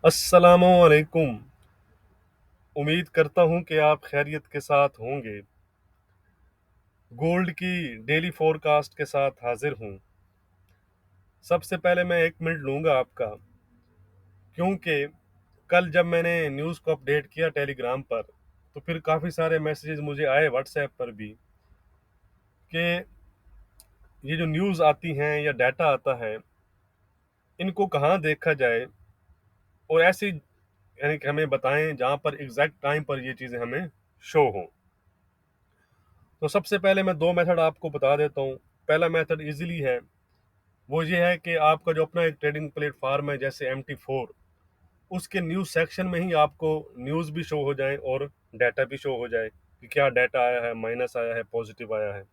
अस्सलामुअलैकुम। उम्मीद करता हूँ कि आप खैरियत के साथ होंगे। गोल्ड की डेली फोरकास्ट के साथ हाजिर हूँ। सबसे पहले मैं 1 मिनट लूँगा आपका, क्योंकि कल जब मैंने न्यूज़ को अपडेट किया टेलीग्राम पर, तो फिर काफ़ी सारे मैसेजेस मुझे आए व्हाट्सएप पर भी कि ये जो न्यूज़ आती हैं या डाटा आता है, इनको कहाँ देखा जाए और ऐसी यानी कि हमें बताएं जहाँ पर एग्जैक्ट टाइम पर ये चीज़ें हमें शो हों। तो सबसे पहले मैं 2 मेथड आपको बता देता हूँ। पहला मेथड इजीली है, वो ये है कि आपका जो अपना एक ट्रेडिंग प्लेटफॉर्म है जैसे MT4, उसके न्यूज़ सेक्शन में ही आपको न्यूज़ भी शो हो जाए और डाटा भी शो हो जाए कि क्या डाटा आया है, माइनस आया है, पॉजिटिव आया है।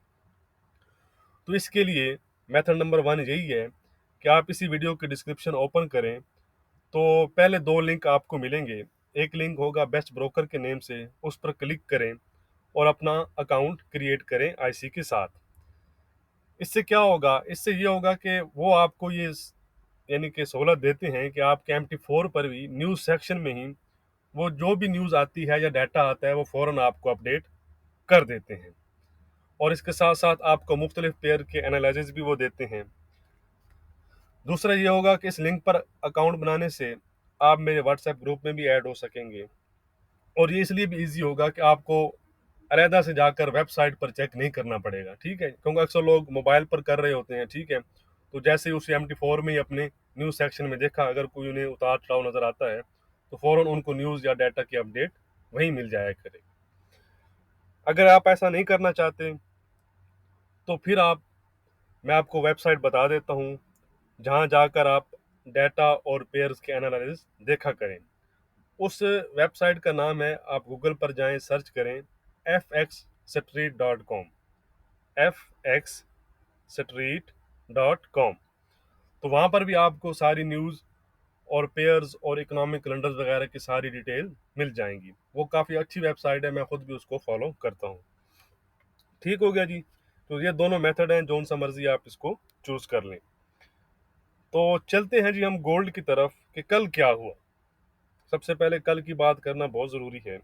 तो इसके लिए मेथड नंबर 1 यही है कि आप इसी वीडियो की डिस्क्रिप्शन ओपन करें, तो पहले 2 लिंक आपको मिलेंगे। एक लिंक होगा बेस्ट ब्रोकर के नेम से, उस पर क्लिक करें और अपना अकाउंट क्रिएट करें IC के साथ। इससे क्या होगा, इससे ये होगा कि वो आपको ये यानी कि सहूलत देते हैं कि आपके MT4 पर भी न्यूज़ सेक्शन में ही वो जो भी न्यूज़ आती है या डाटा आता है वो फ़ौरन आपको अपडेट कर देते हैं। और इसके साथ साथ आपको मुख्तलिफ पेयर के एनालिसिस भी वो देते हैं। दूसरा ये होगा कि इस लिंक पर अकाउंट बनाने से आप मेरे व्हाट्सएप ग्रुप में भी ऐड हो सकेंगे, और ये इसलिए भी ईजी होगा कि आपको अलहदा से जाकर वेबसाइट पर चेक नहीं करना पड़ेगा, ठीक है, क्योंकि अक्सर लोग मोबाइल पर कर रहे होते हैं, ठीक है। तो जैसे ही उस MT4 में ही अपने न्यूज़ सेक्शन में देखा, अगर कोई उन्हें उतार चढ़ाव नज़र आता है तो फ़ौरन उनको न्यूज़ या डाटा की अपडेट वहीं मिल जाया करे। अगर आप ऐसा नहीं करना चाहते तो फिर मैं आपको वेबसाइट बता देता हूँ जहाँ जाकर आप डाटा और पेयर्स के एनालिसिस देखा करें। उस वेबसाइट का नाम है, आप गूगल पर जाएं, सर्च करें fxstreet.com, fxstreet.com। तो वहाँ पर भी आपको सारी न्यूज़ और पेयर्स और इकोनॉमिक कैलेंडर्स वगैरह की सारी डिटेल मिल जाएंगी। वो काफ़ी अच्छी वेबसाइट है, मैं खुद भी उसको फॉलो करता हूँ। ठीक हो गया जी। तो ये दोनों मेथड हैं, जौन सा मर्जी आप इसको चूज़ कर लें। तो चलते हैं जी हम गोल्ड की तरफ कि कल क्या हुआ। सबसे पहले कल की बात करना बहुत ज़रूरी है।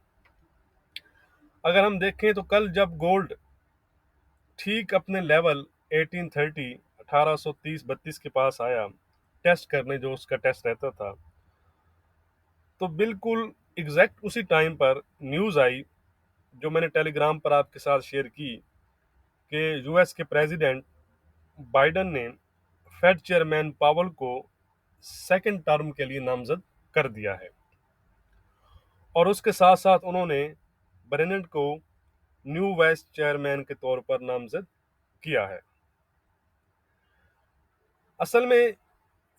अगर हम देखें तो कल जब गोल्ड ठीक अपने लेवल 1830 1830-32 के पास आया टेस्ट करने, जो उसका टेस्ट रहता था, तो बिल्कुल एग्जैक्ट उसी टाइम पर न्यूज़ आई जो मैंने टेलीग्राम पर आपके साथ शेयर की कि US के प्रेसिडेंट बाइडन ने फेड चेयरमैन पावल को सेकंड टर्म के लिए नामजद कर दिया है, और उसके साथ साथ उन्होंने ब्रेनेट को न्यू वाइस चेयरमैन के तौर पर नामजद किया है। असल में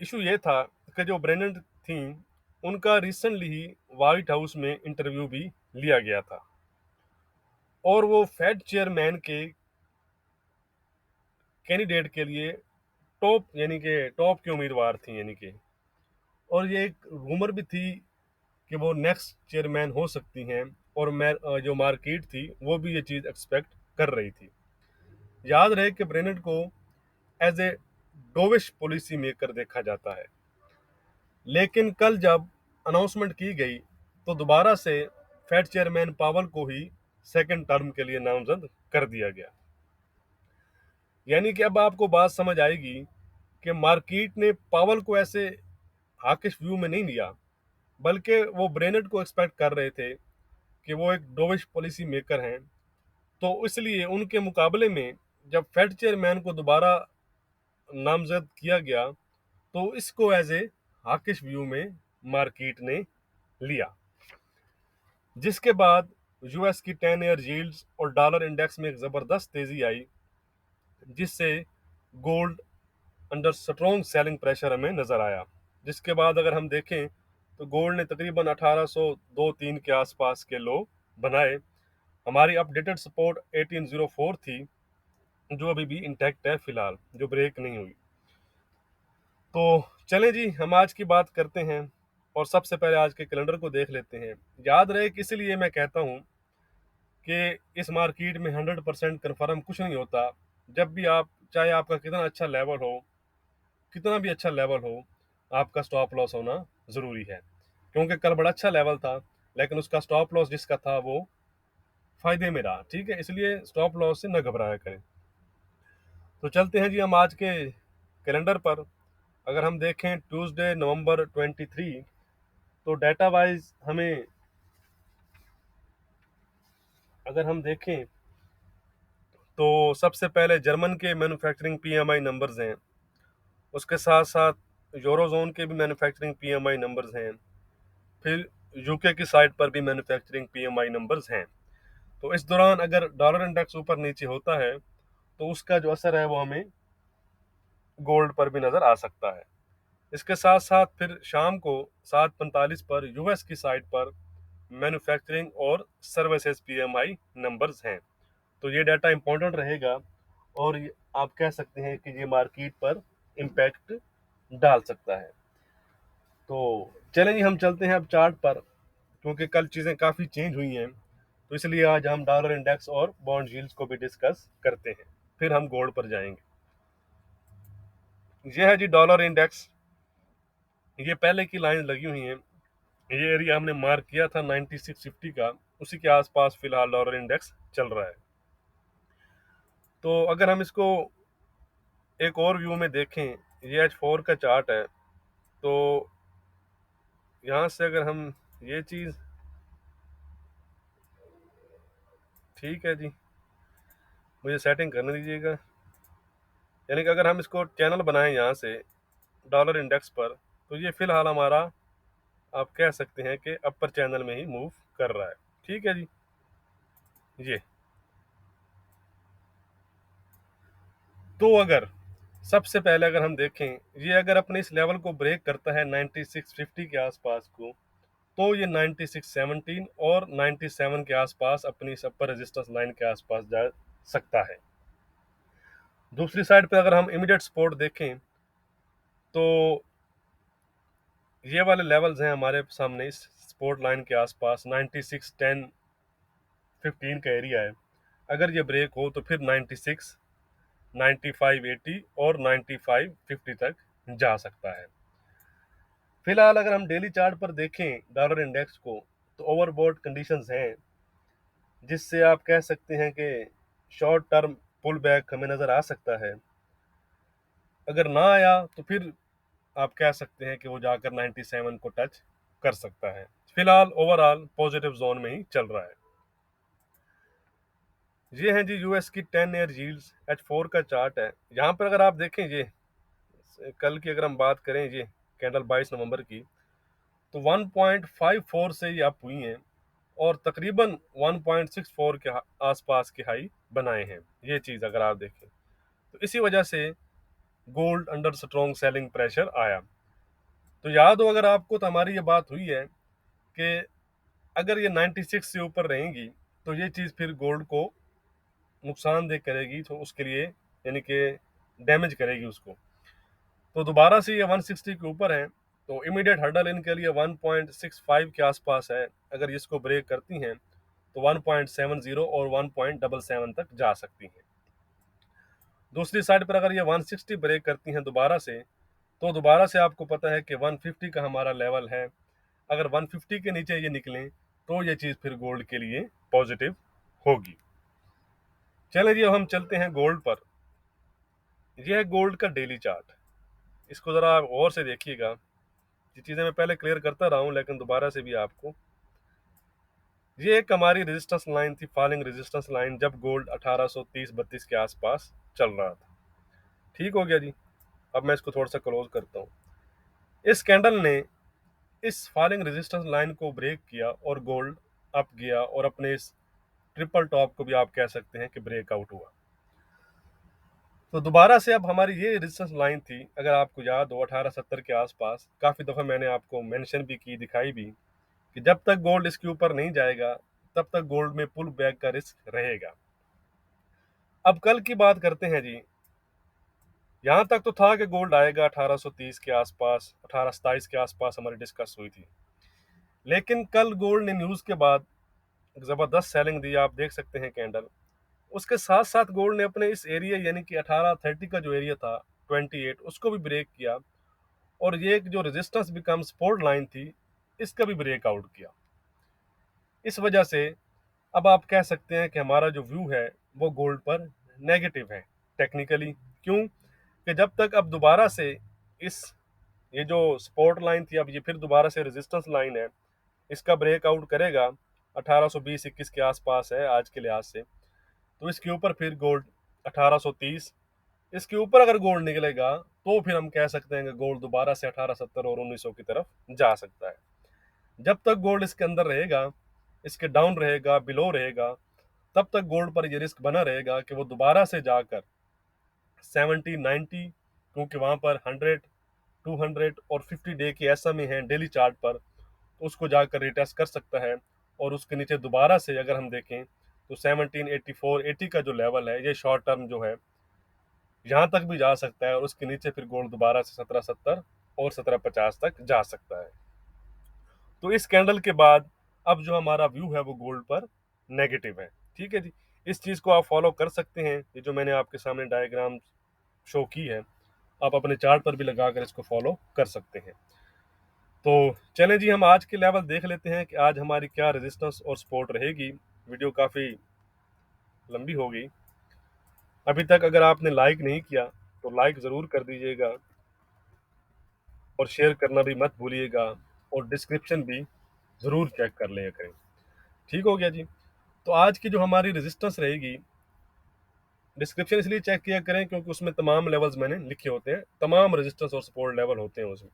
इशू ये था कि जो ब्रेनेट थी, उनका रिसेंटली ही व्हाइट हाउस में इंटरव्यू भी लिया गया था, और वो फेड चेयरमैन के कैंडिडेट के लिए टॉप यानी कि टॉप की उम्मीदवार थी, यानी कि, और ये एक रूमर भी थी कि वो नेक्स्ट चेयरमैन हो सकती हैं, और जो मार्केट थी वो भी ये चीज़ एक्सपेक्ट कर रही थी। याद रहे कि ब्रेनेट को as a dovish policy maker देखा जाता है, लेकिन कल जब अनाउंसमेंट की गई तो दोबारा से फेड चेयरमैन पावल को ही सेकंड टर्म के लिए नामजद कर दिया गया। यानी कि अब आपको बात समझ आएगी कि मार्केट ने पावल को ऐसे हाकिश व्यू में नहीं लिया, बल्कि वो ब्रेनेट को एक्सपेक्ट कर रहे थे कि वो एक डोविश पॉलिसी मेकर हैं। तो इसलिए उनके मुकाबले में जब फेड चेयरमैन को दोबारा नामजद किया गया, तो इसको एज ए हाकिश व्यू में मार्केट ने लिया, जिसके बाद US की 10 ईयर यील्ड्स और डॉलर इंडेक्स में एक ज़बरदस्त तेज़ी आई, जिससे gold under strong selling pressure हमें नज़र आया। जिसके बाद अगर हम देखें तो गोल्ड ने तकरीबन 1802-3 के आसपास के लो बनाए। हमारी अपडेटेड सपोर्ट 1804 थी, जो अभी भी इंटैक्ट है फिलहाल, जो ब्रेक नहीं हुई। तो चलें जी, हम आज की बात करते हैं और सबसे पहले आज के कैलेंडर को देख लेते हैं। याद रहे कि इसलिए मैं कहता हूँ कि इस मार्केट में 100% कन्फर्म कुछ नहीं होता। जब भी आप, चाहे आपका कितना अच्छा लेवल हो, कितना भी अच्छा लेवल हो, आपका स्टॉप लॉस होना ज़रूरी है। क्योंकि कल बड़ा अच्छा लेवल था, लेकिन उसका स्टॉप लॉस जिसका था वो फायदे में रहा। ठीक है, इसलिए स्टॉप लॉस से न घबराया करें। तो चलते हैं जी हम आज के कैलेंडर पर। अगर हम देखें ट्यूसडे नवंबर 23, तो डाटा वाइज हमें अगर हम देखें तो सबसे पहले जर्मन के मैन्युफैक्चरिंग पीएमआई नंबर्स हैं, उसके साथ साथ यूरोजोन के भी मैन्युफैक्चरिंग पीएमआई नंबर्स हैं, फिर यूके की साइड पर भी मैन्युफैक्चरिंग पीएमआई नंबर्स हैं। तो इस दौरान अगर डॉलर इंडेक्स ऊपर नीचे होता है तो उसका जो असर है वो हमें गोल्ड पर भी नज़र आ सकता है। इसके साथ साथ फिर शाम को 7:45 पर यूएस की साइड पर मैन्युफैक्चरिंग और सर्विसेज पीएमआई नंबर्स हैं। तो ये डाटा इंपॉर्टेंट रहेगा और आप कह सकते हैं कि ये मार्केट पर इम्पैक्ट डाल सकता है। तो चलें जी हम चलते हैं अब चार्ट पर, क्योंकि कल चीज़ें काफ़ी चेंज हुई हैं, तो इसलिए आज हम डॉलर इंडेक्स और बॉन्ड यील्ड्स को भी डिस्कस करते हैं, फिर हम गोल्ड पर जाएंगे। यह है जी डॉलर इंडेक्स, ये पहले की लाइन लगी हुई हैं। ये एरिया हमने मार्क किया था 9650 का, उसी के आसपास फिलहाल डॉलर इंडेक्स चल रहा है। तो अगर हम इसको एक और व्यू में देखें, ये H4 का चार्ट है, तो यहाँ से अगर हम ये चीज़, ठीक है जी, मुझे सेटिंग करने दीजिएगा। यानी कि अगर हम इसको चैनल बनाएं यहाँ से डॉलर इंडेक्स पर, तो ये फिलहाल हमारा आप कह सकते हैं कि अपर चैनल में ही मूव कर रहा है। ठीक है जी। ये तो अगर सबसे पहले अगर हम देखें, ये अगर अपने इस लेवल को ब्रेक करता है 9650 के आसपास को, तो ये 9617 और 97 के आसपास अपनी इस अपर रेजिस्टेंस लाइन के आसपास जा सकता है। दूसरी साइड पे अगर हम इमीडिएट सपोर्ट देखें, तो ये वाले लेवल्स हैं हमारे सामने इस सपोर्ट लाइन के आसपास 9610 15 का एरिया है। अगर ये ब्रेक हो तो फिर 96 9580 और 9550 तक जा सकता है। फिलहाल अगर हम डेली चार्ट पर देखें डॉलर इंडेक्स को, तो ओवरबॉट कंडीशंस हैं, जिससे आप कह सकते हैं कि शॉर्ट टर्म पुल बैक हमें नज़र आ सकता है। अगर ना आया तो फिर आप कह सकते हैं कि वो जाकर 97 को टच कर सकता है। फिलहाल ओवरऑल पॉजिटिव जोन में ही चल रहा है। ये है जी यूएस की 10 ईयर यील्ड्स, H4 का चार्ट है। यहाँ पर अगर आप देखें, ये कल की अगर हम बात करें, ये कैंडल 22 नवंबर की, तो 1.54 से ये अप हुई हैं और तकरीबन 1.64 के आसपास के हाई बनाए हैं। ये चीज़ अगर आप देखें, तो इसी वजह से gold under strong selling pressure आया। तो याद हो अगर आपको, तो हमारी ये बात हुई है कि अगर ये 96 से ऊपर रहेंगी तो ये चीज़ फिर गोल्ड को नुकसानदेह करेगी, तो उसके लिए यानी कि डैमेज करेगी उसको। तो दोबारा से ये 160 के ऊपर है, तो इमीडिएट हर्डल इनके लिए 1.65 के आसपास है। अगर इसको ब्रेक करती हैं तो 1.70 और 1.77 तक जा सकती हैं। दूसरी साइड पर अगर ये 160 ब्रेक करती हैं दोबारा से, तो दोबारा से आपको पता है कि 150 का हमारा लेवल है। अगर 150 के नीचे ये निकलें तो ये चीज़ फिर गोल्ड के लिए पॉजिटिव होगी। चलिए जी, अब हम चलते हैं गोल्ड पर। यह है गोल्ड का डेली चार्ट। इसको ज़रा आप और से देखिएगा। ये चीज़ें मैं पहले क्लियर करता रहा हूँ, लेकिन दोबारा से भी आपको, ये एक हमारी रेजिस्टेंस लाइन थी, फॉलिंग रेजिस्टेंस लाइन, जब गोल्ड 1830-32 के आसपास चल रहा था। ठीक हो गया जी। अब मैं इसको थोड़ा सा क्लोज करता हूँ। इस कैंडल ने इस फॉलिंग रेजिस्टेंस लाइन को ब्रेक किया और गोल्ड अप गया और अपने इस ट्रिपल टॉप को भी आप कह सकते हैं कि ब्रेकआउट हुआ। तो दोबारा से अब हमारी ये रेजिस्टेंस लाइन थी, अगर आपको याद हो 1870 के आसपास। काफ़ी दफ़ा मैंने आपको मेंशन भी की, दिखाई भी, कि जब तक गोल्ड इसके ऊपर नहीं जाएगा तब तक गोल्ड में पुल बैक का रिस्क रहेगा। अब कल की बात करते हैं जी। यहाँ तक तो था कि गोल्ड आएगा 1830 के आसपास, 1827 के आसपास हमारी डिस्कस हुई थी। लेकिन कल गोल्ड ने न्यूज़ के बाद ज़बरदस्त सेलिंग दी, आप देख सकते हैं कैंडल। उसके साथ साथ गोल्ड ने अपने इस एरिया यानी कि 1830 का जो एरिया था 28, उसको भी ब्रेक किया और ये एक जो रेजिस्टेंस बिकम सपोर्ट लाइन थी, इसका भी ब्रेकआउट किया। इस वजह से अब आप कह सकते हैं कि हमारा जो व्यू है वो गोल्ड पर नेगेटिव है टेक्निकली। क्यों? कि जब तक अब दोबारा से इस ये जो सपोर्ट लाइन थी, अब ये फिर दोबारा से रेजिस्टेंस लाइन है, इसका ब्रेकआउट करेगा 1820-21 के आसपास है आज के लिहाज से, तो इसके ऊपर फिर गोल्ड 1830, इसके ऊपर अगर गोल्ड निकलेगा तो फिर हम कह सकते हैं कि गोल्ड दोबारा से 1870 और 1900 की तरफ जा सकता है। जब तक गोल्ड इसके अंदर रहेगा, इसके डाउन रहेगा, बिलो रहेगा, तब तक गोल्ड पर ये रिस्क बना रहेगा कि वो दोबारा से जाकर 70-90, क्योंकि वहां पर 100, 200 और 50 डे की एसएमए है डेली चार्ट पर, तो उसको जाकर रिटेस्ट कर सकता है। और उसके नीचे दोबारा से अगर हम देखें तो 1784-80 का जो लेवल है, ये शॉर्ट टर्म जो है, यहाँ तक भी जा सकता है। और उसके नीचे फिर गोल्ड दोबारा से 1770 और 1750 तक जा सकता है। तो इस कैंडल के बाद अब जो हमारा व्यू है वो गोल्ड पर नेगेटिव है। ठीक है जी, इस चीज़ को आप फॉलो कर सकते हैं। ये जो मैंने आपके सामने डायग्राम शो की है, आप अपने चार्ट पर भी लगाकर इसको फॉलो कर सकते हैं। तो चलें जी, हम आज के लेवल देख लेते हैं कि आज हमारी क्या रेजिस्टेंस और सपोर्ट रहेगी। वीडियो काफ़ी लंबी हो गई। अभी तक अगर आपने लाइक नहीं किया तो लाइक ज़रूर कर दीजिएगा और शेयर करना भी मत भूलिएगा, और डिस्क्रिप्शन भी ज़रूर चेक कर लिया करें। ठीक हो गया जी। तो आज की जो हमारी रेजिस्टेंस रहेगी, डिस्क्रिप्शन इसलिए चेक किया करें क्योंकि उसमें तमाम लेवल्स मैंने लिखे होते हैं, तमाम रेजिस्टेंस और सपोर्ट लेवल होते हैं उसमें,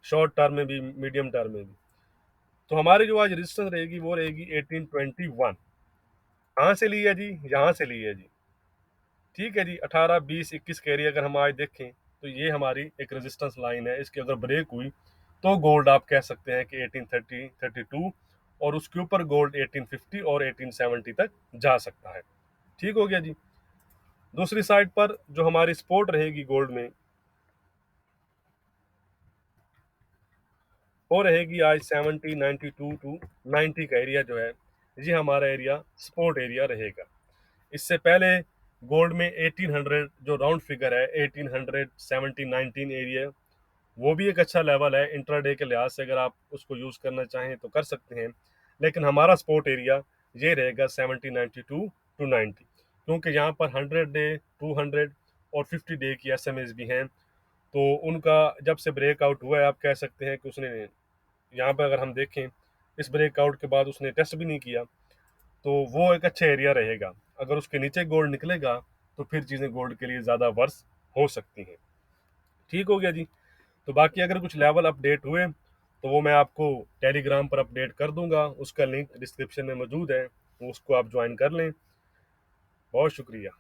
शॉर्ट टर्म में भी, मीडियम टर्म में भी। तो हमारी जो आज रेजिस्टेंस रहेगी वो रहेगी 1821। कहाँ से ली है जी? यहाँ से ली है जी। ठीक है जी, 18, 20, 21 के एरिया अगर हम आज देखें तो ये हमारी एक रेजिस्टेंस लाइन है। इसकी अगर ब्रेक हुई तो गोल्ड आप कह सकते हैं कि 1830, 32, और उसके ऊपर गोल्ड 1850 और 1870 तक जा सकता है। ठीक हो गया जी। दूसरी साइड पर जो हमारी सपोर्ट रहेगी गोल्ड में, वो रहेगी आज 70, 92 टू 90 का एरिया जो है, ये हमारा एरिया सपोर्ट एरिया रहेगा। इससे पहले गोल्ड में 1800 जो राउंड फिगर है, 1800, 70, 19 एरिया, वो भी एक अच्छा लेवल है। इंट्राडे के लिहाज से अगर आप उसको यूज़ करना चाहें तो कर सकते हैं, लेकिन हमारा सपोर्ट एरिया ये रहेगा 70, 92 टू 90, क्योंकि यहाँ पर 100 डे, 200 और 50 डे की एसएमएस भी हैं। तो उनका जब से ब्रेकआउट हुआ है, आप कह सकते हैं कि उसने, यहाँ पर अगर हम देखें, इस ब्रेकआउट के बाद उसने टेस्ट भी नहीं किया, तो वो एक अच्छा एरिया रहेगा। अगर उसके नीचे गोल्ड निकलेगा तो फिर चीज़ें गोल्ड के लिए ज़्यादा वर्स हो सकती हैं। ठीक हो गया जी। तो बाकी अगर कुछ लेवल अपडेट हुए तो वो मैं आपको टेलीग्राम पर अपडेट कर दूंगा, उसका लिंक डिस्क्रिप्शन में मौजूद है, उसको आप ज्वाइन कर लें। बहुत शुक्रिया।